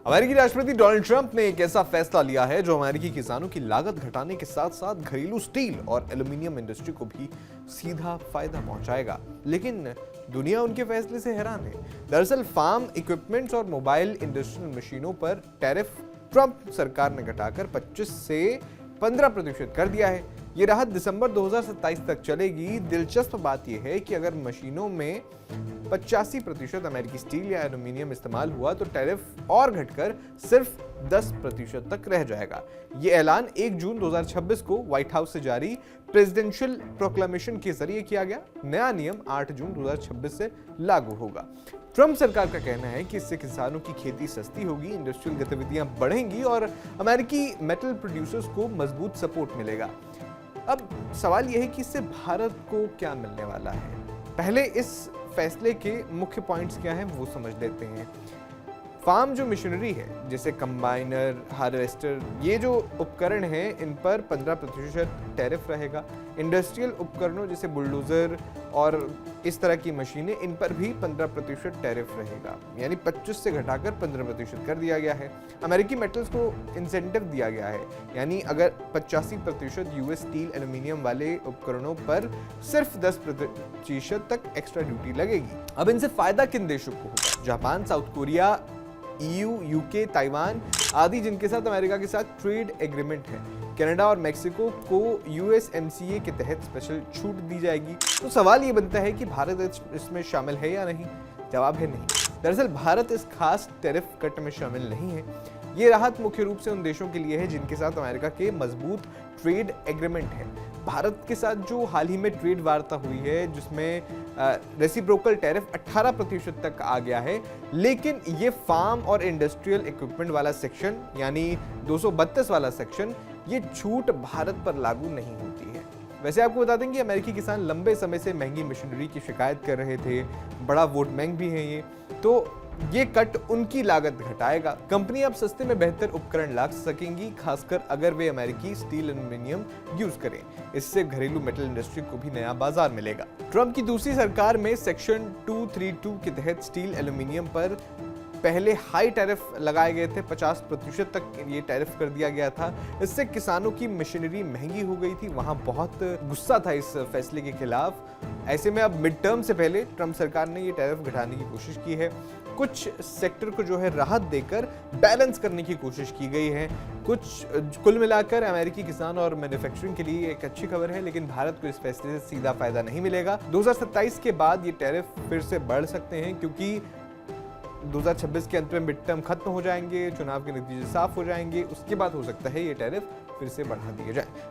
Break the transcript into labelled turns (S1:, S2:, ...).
S1: अमेरिकी राष्ट्रपति Donald Trump ने एक ऐसा फैसला लिया है जो अमेरिकी किसानों की लागत घटाने के साथ साथ घरेलू स्टील और एल्यूमिनियम इंडस्ट्री को भी सीधा फायदा पहुंचाएगा। लेकिन दुनिया उनके फैसले से हैरान है। दरअसल फार्म इक्विपमेंट्स और मोबाइल इंडस्ट्रियल मशीनों पर टैरिफ ट्रंप सरकार ने घटाकर 25 से 15% कर दिया है। ये राहत दिसंबर 2027 तक चलेगी। दिलचस्प बात यह है कि अगर मशीनों में 85% अमेरिकी स्टील या एल्यूमिनियम इस्तेमाल हुआ तो टैरिफ और घटकर सिर्फ 10% तक रह जाएगा। ये ऐलान 1 जून 2026 को व्हाइट हाउस से जारी प्रेसिडेंशियल प्रोक्लेमेशन के जरिए किया गया। नया नियम 8 जून 2026 से लागू होगा। ट्रंप सरकार का कहना है कि इससे किसानों की खेती सस्ती होगी, इंडस्ट्रियल गतिविधियां बढ़ेंगी और अमेरिकी मेटल प्रोड्यूसर्स को मजबूत सपोर्ट मिलेगा। अब सवाल यह है कि इससे भारत को क्या मिलने वाला है। पहले इस फैसले के मुख्य पॉइंट्स क्या हैं वो समझ लेते हैं। फार्म जो मशीनरी है जैसे कंबाइनर, हार्वेस्टर, ये जो उपकरण हैं इन पर 15% टैरिफ रहेगा। इंडस्ट्रियल उपकरणों जैसे बुलडोजर और इस तरह की मशीनें, इन पर भी 15% टैरिफ रहेगा, यानी 25 से घटाकर 15% कर दिया गया है। अमेरिकी मेटल्स को इंसेंटिव दिया गया है, यानी अगर 85% यूएस स्टील एल्यूमिनियम वाले उपकरणों पर सिर्फ 10% तक एक्स्ट्रा ड्यूटी लगेगी। अब इनसे फायदा किन देशों को होगा? Japan, south Korea, EU, UK, Taiwan आदि जिनके साथ अमेरिका के साथ ट्रेड एग्रीमेंट है। कनाडा और मेक्सिको को USMCA के तहत स्पेशल छूट दी जाएगी। तो सवाल ये बनता है कि भारत इसमें शामिल है या नहीं? जवाब है नहीं। दरअसल भारत इस खास टैरिफ कट में शामिल नहीं है। ये राहत मुख्य रूप से उन देशों के लिए है जिनके साथ अमेरिका के मजबूत ट्रेड एग्रीमेंट है। भारत के साथ जो हाल ही में ट्रेड वार्ता हुई है जिसमें रेसिप्रोकल टैरिफ 18% तक आ गया है, लेकिन ये फार्म और इंडस्ट्रियल इक्विपमेंट वाला सेक्शन यानी 232 वाला सेक्शन, ये छूट भारत पर लागू नहीं होती है। वैसे आपको बता दें कि अमेरिकी किसान लंबे समय से महंगी मशीनरी की शिकायत कर रहे थे। बड़ा वोट बैंक भी है ये, तो ये कट उनकी लागत घटाएगा। कंपनी अब सस्ते में बेहतर उपकरण ला सकेंगी, खासकर अगर वे अमेरिकी स्टील एल्यूमिनियम यूज करें। इससे घरेलू मेटल इंडस्ट्री को भी नया बाजार मिलेगा। ट्रंप की दूसरी सरकार में सेक्शन 232 के तहत स्टील एल्यूमिनियम पर पहले हाई टैरिफ लगाए गए थे। 50% तक ये टैरिफ कर दिया गया था। इससे किसानों की मशीनरी महंगी हो गई थी। वहां बहुत गुस्सा था इस फैसले के खिलाफ। ऐसे में अब मिड टर्म से पहले ट्रंप सरकार ने ये टैरिफ घटाने की कोशिश की है। कुछ सेक्टर को जो है राहत देकर बैलेंस करने की कोशिश की गई है। कुल मिलाकर अमेरिकी किसान और मैन्युफैक्चरिंग के लिए एक अच्छी खबर है, लेकिन भारत को इस फैसले से सीधा फायदा नहीं मिलेगा। 2027 के बाद ये टैरिफ फिर से बढ़ सकते हैं, क्योंकि 2026 के अंत में मिड टर्म खत्म हो जाएंगे, चुनाव के नतीजे साफ हो जाएंगे। उसके बाद हो सकता है ये टैरिफ फिर से बढ़ा दिए जाए।